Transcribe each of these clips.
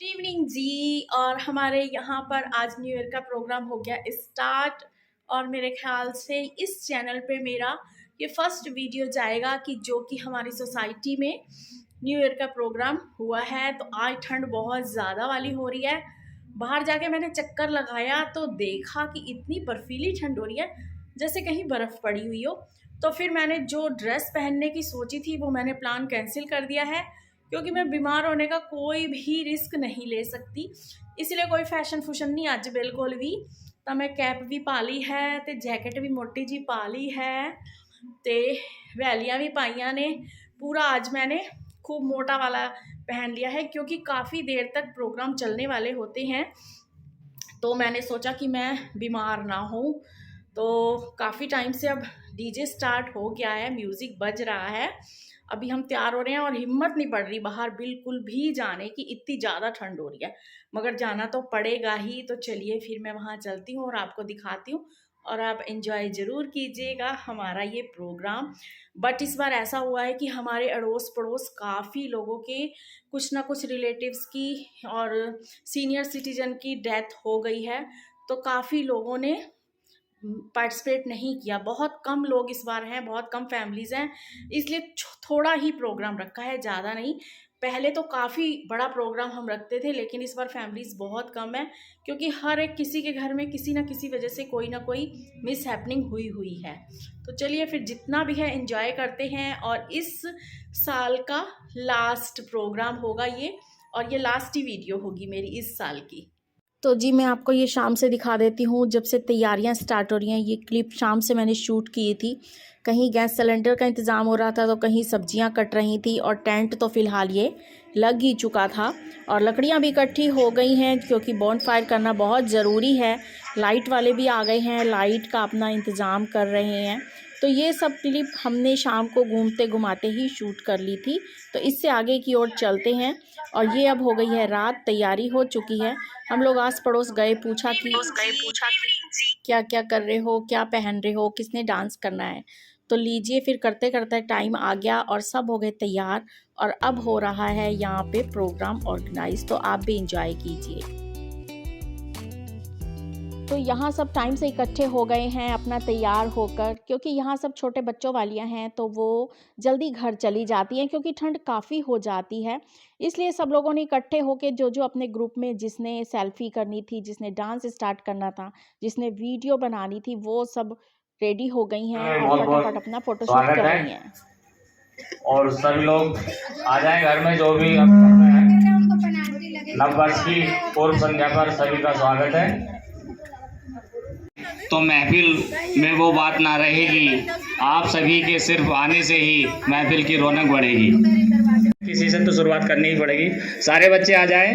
Evening जी। और हमारे यहाँ पर आज न्यू ईयर का प्रोग्राम हो गया स्टार्ट, और मेरे ख्याल से इस चैनल पे मेरा ये फर्स्ट वीडियो जाएगा कि जो कि हमारी सोसाइटी में न्यू ईयर का प्रोग्राम हुआ है। तो आज ठंड बहुत ज़्यादा वाली हो रही है। बाहर जाके मैंने चक्कर लगाया तो देखा कि इतनी बर्फीली ठंड हो रही है जैसे कहीं बर्फ़ पड़ी हुई हो। तो फिर मैंने जो ड्रेस पहनने की सोची थी वो मैंने प्लान कैंसिल कर दिया है, क्योंकि मैं बीमार होने का कोई भी रिस्क नहीं ले सकती। इसलिए कोई फैशन फूशन नहीं अज बिल्कुल भी। तो मैं कैप भी पा ली है, तो जैकेट भी मोटी जी पा ली है, तो वैलियाँ भी पाइया ने। पूरा आज मैंने खूब मोटा वाला पहन लिया है, क्योंकि काफ़ी देर तक प्रोग्राम चलने वाले होते हैं। तो मैंने सोचा कि मैं बीमार ना हूँ। तो काफ़ी टाइम से अब डीजे स्टार्ट हो गया है, म्यूज़िक बज रहा है, अभी हम तैयार हो रहे हैं और हिम्मत नहीं पड़ रही बाहर बिल्कुल भी जाने की, इतनी ज़्यादा ठंड हो रही है, मगर जाना तो पड़ेगा ही। तो चलिए फिर मैं वहाँ चलती हूँ और आपको दिखाती हूँ, और आप एंजॉय ज़रूर कीजिएगा हमारा ये प्रोग्राम। बट इस बार ऐसा हुआ है कि हमारे अड़ोस पड़ोस काफ़ी लोगों के कुछ ना कुछ रिलेटिव्स की और सीनियर सिटीजन की डेथ हो गई है। तो काफ़ी लोगों ने पार्टिसिपेट नहीं किया, बहुत कम लोग इस बार हैं, बहुत कम फैमिलीज़ हैं, इसलिए थोड़ा ही प्रोग्राम रखा है, ज़्यादा नहीं। पहले तो काफ़ी बड़ा प्रोग्राम हम रखते थे, लेकिन इस बार फैमिलीज़ बहुत कम है, क्योंकि हर एक किसी के घर में किसी न किसी वजह से कोई ना कोई मिस हैपनिंग हुई है। तो चलिए फिर जितना भी है एंजॉय करते हैं। और इस साल का लास्ट प्रोग्राम होगा ये, और ये लास्ट ही वीडियो होगी मेरी इस साल की। तो जी मैं आपको ये शाम से दिखा देती हूँ, जब से तैयारियां स्टार्ट हो रही हैं। ये क्लिप शाम से मैंने शूट की थी। कहीं गैस सिलेंडर का इंतज़ाम हो रहा था, तो कहीं सब्जियां कट रही थी, और टेंट तो फ़िलहाल ये लग ही चुका था, और लकड़ियां भी इकट्ठी हो गई हैं, क्योंकि बॉनफायर करना बहुत ज़रूरी है। लाइट वाले भी आ गए हैं, लाइट का अपना इंतज़ाम कर रहे हैं। तो ये सब क्लिप हमने शाम को घूमते घुमाते ही शूट कर ली थी। तो इससे आगे की ओर चलते हैं। और ये अब हो गई है रात, तैयारी हो चुकी है। हम लोग आस पड़ोस गए, पूछा कि क्या क्या कर रहे हो, क्या पहन रहे हो, किसने डांस करना है। तो लीजिए फिर करते करते टाइम आ गया और सब हो गए तैयार, और अब हो रहा है यहाँ पे प्रोग्राम ऑर्गेनाइज। तो आप भी इंजॉय कीजिए। तो यहाँ सब टाइम से इकट्ठे हो गए हैं अपना तैयार होकर, क्योंकि यहाँ सब छोटे बच्चों वालियाँ हैं, तो वो जल्दी घर चली जाती हैं, क्योंकि ठंड काफ़ी हो जाती है। इसलिए सब लोगों ने इकट्ठे होकर जो जो अपने ग्रुप में जिसने सेल्फी करनी थी, जिसने डांस स्टार्ट करना था, जिसने वीडियो बनानी थी, वो सब रेडी हो गई हैं और फटाफट अपना फोटोशूट कर रही हैं। और सभी लोग आ जाएं घर में, जो भी नववर्ष की पूर्व संध्या पर सभी का स्वागत है। तो महफिल में वो बात ना रहेगी, आप सभी के सिर्फ आने से ही महफिल की रौनक बढ़ेगी। किसी से तो शुरुआत करनी ही पड़ेगी। सारे बच्चे आ जाएं।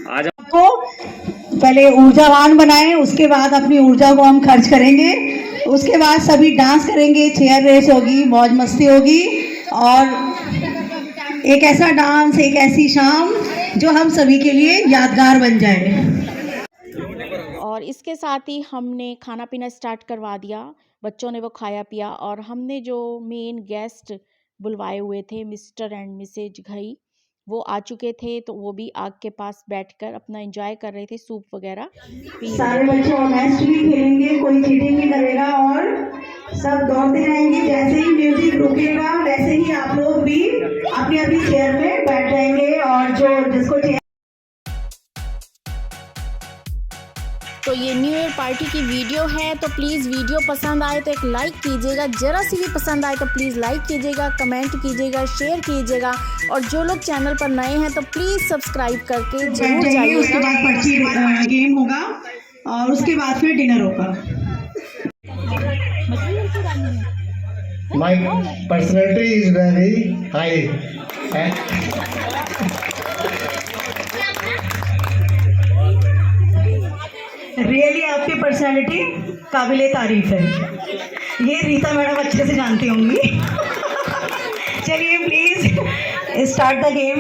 आ जाओ। को पहले ऊर्जावान बनाएं, उसके बाद अपनी ऊर्जा को हम खर्च करेंगे। उसके बाद सभी डांस करेंगे, चेयर रेस होगी, मौज मस्ती होगी, और एक ऐसा डांस, एक ऐसी शाम जो हम सभी के लिए यादगार बन जाए। और इसके साथ ही हमने खाना पीना स्टार्ट करवा दिया। बच्चों ने वो खाया पिया, और हमने जो मेन गेस्ट बुलवाए हुए थे, मिस्टर एंड मिसेज घई, वो आ चुके थे। तो वो भी आग के पास बैठकर अपना एंजॉय कर रहे थे, सूप वगैरह पी। सारे बच्चे ऑनेस्ट भी खेलेंगे, कोई चीटिंग नहीं करेगा, और सब दौड़ते रहेंगे। जैसे ही म्यूजिक रुकेगा वैसे ही आप लोग भी अपनी अपनी चेयर में बैठ जाएंगे, और जो जिसको तो ये न्यू ईयर पार्टी की वीडियो है। तो प्लीज़ वीडियो पसंद आए तो एक लाइक कीजिएगा, ज़रा सी भी पसंद आए तो प्लीज़ लाइक कीजिएगा, कमेंट कीजिएगा, शेयर कीजिएगा, और जो लोग चैनल पर नए हैं तो प्लीज़ सब्सक्राइब करके जरूर जाइए। उसके बाद पर्ची गेम होगा, और उसके बाद फिर डिनर होगा। My personality is very high. Really आपकी पर्सनालिटी काबिले तारीफ है। ये रीता मैडम अच्छे से जानती होंगी। चलिए प्लीज स्टार्ट द गेम।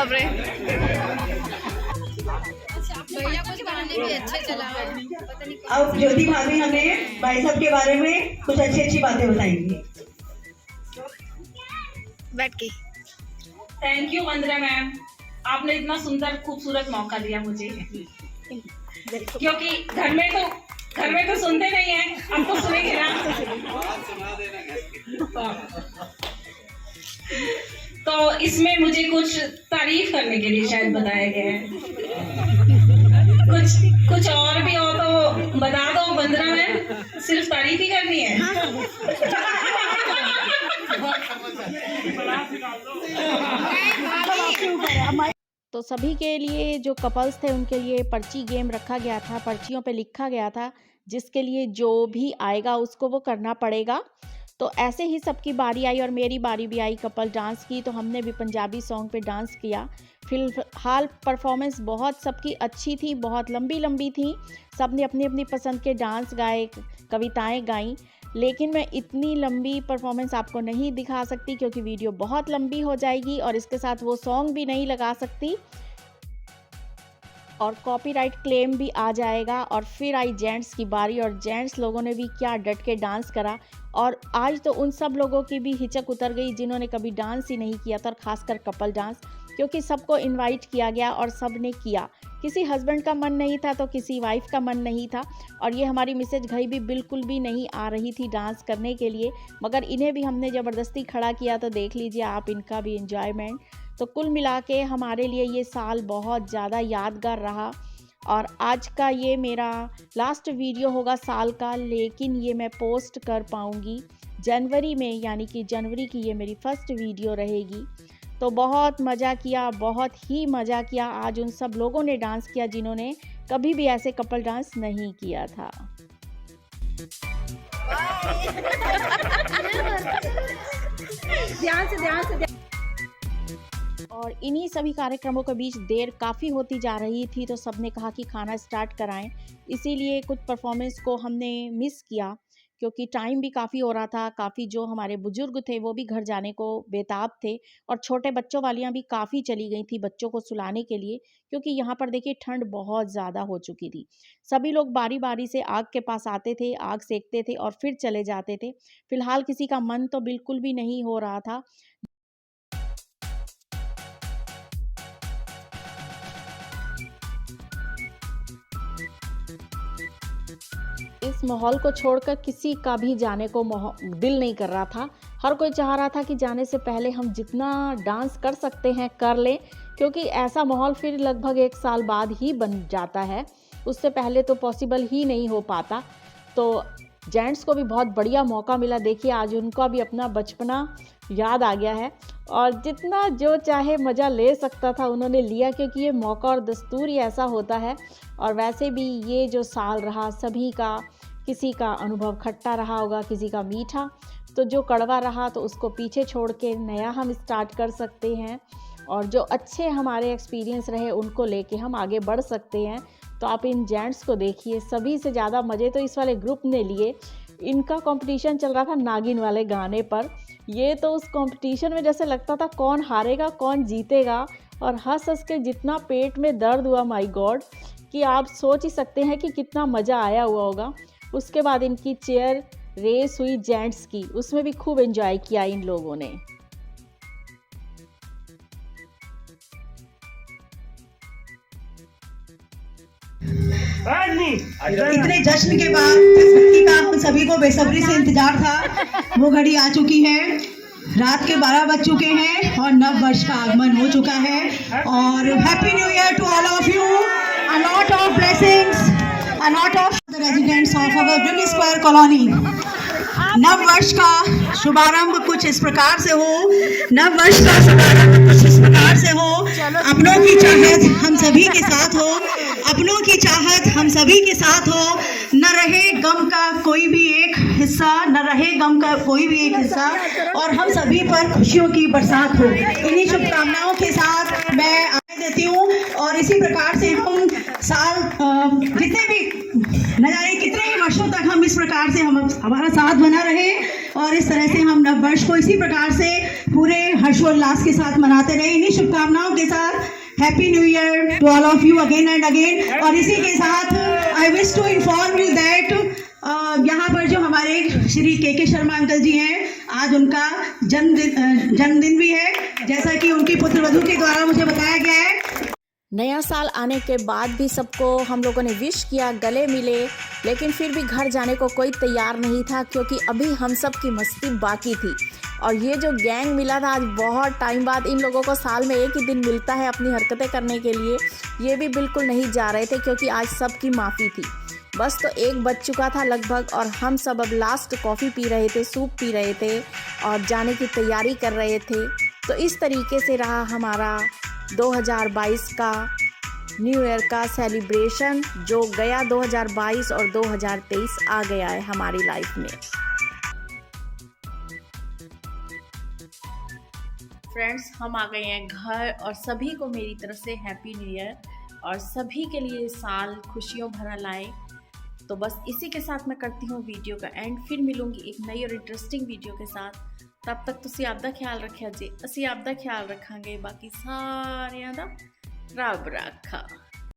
बाप रे। भैया कुछ गाने भी अच्छे चलाए, पता नहीं। अब ज्योति भाभी हमें भाई साहब के बारे में कुछ अच्छी अच्छी बातें बताएंगी। बैठ के। थैंक यू वंदना मैम, आपने इतना सुंदर खूबसूरत मौका दिया मुझे, क्योंकि घर में तो सुनते नहीं है, अब तो सुनेंगे ना। तो इसमें मुझे कुछ तारीफ करने के लिए शायद बताया गया है। कुछ और भी हो तो बता दो वंदना मैम, सिर्फ तारीफ ही करनी है। तो सभी के लिए जो कपल्स थे उनके लिए पर्ची गेम रखा गया था, पर्चियों पे लिखा गया था जिसके लिए जो भी आएगा उसको वो करना पड़ेगा। तो ऐसे ही सबकी बारी आई और मेरी बारी भी आई कपल डांस की। तो हमने भी पंजाबी सॉन्ग पे डांस किया। फिलहाल परफॉर्मेंस बहुत सबकी अच्छी थी, बहुत लंबी लंबी थी। सब ने अपनी अपनी पसंद के डांस गाए, कविताएं गाईं, लेकिन मैं इतनी लंबी परफॉर्मेंस आपको नहीं दिखा सकती क्योंकि वीडियो बहुत लंबी हो जाएगी और इसके साथ वो सॉन्ग भी नहीं लगा सकती और कॉपीराइट क्लेम भी आ जाएगा। और फिर आई जेंट्स की बारी और जेंट्स लोगों ने भी क्या डट के डांस करा। और आज तो उन सब लोगों की भी हिचक उतर गई जिन्होंने कभी डांस ही नहीं किया था, और ख़ासकर कपल डांस, क्योंकि सबको इनवाइट किया गया और सब ने किया। किसी हस्बैंड का मन नहीं था तो किसी वाइफ का मन नहीं था। और ये हमारी मिसेज घई भी बिल्कुल भी नहीं आ रही थी डांस करने के लिए, मगर इन्हें भी हमने ज़बरदस्ती खड़ा किया। तो देख लीजिए आप इनका भी एंजॉयमेंट। तो कुल मिला के हमारे लिए ये साल बहुत ज़्यादा यादगार रहा। और आज का ये मेरा लास्ट वीडियो होगा साल का, लेकिन ये मैं पोस्ट कर पाऊँगी जनवरी में, यानी कि जनवरी की ये मेरी फर्स्ट वीडियो रहेगी। तो बहुत मज़ा किया, बहुत ही मज़ा किया। आज उन सब लोगों ने डांस किया जिन्होंने कभी भी ऐसे कपल डांस नहीं किया था। ध्यान से। और इन्हीं सभी कार्यक्रमों के बीच देर काफ़ी होती जा रही थी, तो सबने कहा कि खाना स्टार्ट कराएं। इसीलिए कुछ परफॉर्मेंस को हमने मिस किया क्योंकि टाइम भी काफ़ी हो रहा था। काफ़ी जो हमारे बुजुर्ग थे वो भी घर जाने को बेताब थे और छोटे बच्चों वालियाँ भी काफ़ी चली गई थी बच्चों को सुलाने के लिए, क्योंकि यहाँ पर देखिए ठंड बहुत ज़्यादा हो चुकी थी। सभी लोग बारी बारी से आग के पास आते थे, आग सेकते थे और फिर चले जाते थे। फिलहाल किसी का मन तो बिल्कुल भी नहीं हो रहा था। इस माहौल को छोड़कर किसी का भी जाने को दिल नहीं कर रहा था। हर कोई चाह रहा था कि जाने से पहले हम जितना डांस कर सकते हैं कर लें, क्योंकि ऐसा माहौल फिर लगभग 1 साल बाद ही बन जाता है, उससे पहले तो पॉसिबल ही नहीं हो पाता। तो जेंट्स को भी बहुत बढ़िया मौका मिला। देखिए आज उनका भी अपना बचपना याद आ गया है और जितना जो चाहे मज़ा ले सकता था उन्होंने लिया, क्योंकि ये मौका और दस्तूर ही ऐसा होता है। और वैसे भी ये जो साल रहा सभी का, किसी का अनुभव खट्टा रहा होगा, किसी का मीठा, तो जो कड़वा रहा तो उसको पीछे छोड़ के नया हम स्टार्ट कर सकते हैं और जो अच्छे हमारे एक्सपीरियंस रहे उनको लेके हम आगे बढ़ सकते हैं। तो आप इन जेंट्स को देखिए, सभी से ज़्यादा मज़े तो इस वाले ग्रुप ने लिए। इनका कंपटीशन चल रहा था नागिन वाले गाने पर। ये तो उस कंपटीशन में जैसे लगता था कौन हारेगा कौन जीतेगा, और हंस हंस के जितना पेट में दर्द हुआ, माय गॉड, कि आप सोच ही सकते हैं कि कितना मज़ा आया हुआ होगा। उसके बाद इनकी चेयर रेस हुई जेंट्स की, उसमें भी खूब एंजॉय किया इन लोगों ने। इतने जश्न के बाद जिस घड़ी का हम सभी को बेसब्री से इंतजार था, वो घड़ी आ चुकी है। रात के 12 बज चुके हैं और नव वर्ष का आगमन हो चुका है। और happy new year to all of you, a lot of blessings, a lot of the residents of our Brill Square colony. नव वर्ष का शुभारंभ कुछ इस प्रकार से हो, नव वर्ष का शुभारंभ कुछ इस प्रकार से हो, अपनों की चाहत हम सभी के साथ हो, अपनों की चाहत हम सभी के साथ हो, न रहे गम का कोई भी एक हिस्सा, न रहे गम का कोई भी एक हिस्सा, और हम सभी पर खुशियों की बरसात हो। इन्हीं शुभकामनाओं के साथ मैं आगे देती हूँ और इसी प्रकार से हम साल जितने भी न जाने कितने ही वर्षों तक हम इस प्रकार से हमारा साथ बना रहे। और इस तरह से हम नववर्ष को इसी प्रकार से पूरे हर्षोल्लास के साथ मनाते रहे। इन्हीं शुभकामनाओं के साथ happy new year to all of you again and again. और इसी के साथ I wish to inform you that यहाँ पर जो हमारे श्री के शर्मा अंकल जी हैं, आज उनका जन्मदिन भी है, जैसा कि उनकी पुत्रवधू के द्वारा मुझे बताया गया है। नया साल आने के बाद भी सबको हम लोगों ने विश किया, गले मिले, लेकिन फिर भी घर जाने को कोई तैयार नहीं था, क्योंकि अभी हम सब की मस्ती बाकी थी। और ये जो गैंग मिला था आज बहुत टाइम बाद, इन लोगों को साल में एक ही दिन मिलता है अपनी हरकतें करने के लिए, ये भी बिल्कुल नहीं जा रहे थे, क्योंकि आज सबकी माफ़ी थी। बस तो 1 बज चुका था लगभग, और हम सब अब लास्ट कॉफ़ी पी रहे थे, सूप पी रहे थे और जाने की तैयारी कर रहे थे। तो इस तरीके से रहा हमारा 2022 का न्यू ईयर का सेलिब्रेशन, जो गया 2022 और 2023 आ गया है हमारी लाइफ में। फ्रेंड्स, हम आ गए हैं घर, और सभी को मेरी तरफ से हैप्पी न्यू ईयर, और सभी के लिए साल खुशियों भरा लाए। तो बस इसी के साथ मैं करती हूँ वीडियो का एंड, फिर मिलूंगी एक नई और इंटरेस्टिंग वीडियो के साथ। तब तक तुसी आपदा ख्याल रखिया जी, असी आपदा ख्याल रखांगे, बाकी सारियां दा रब रखा।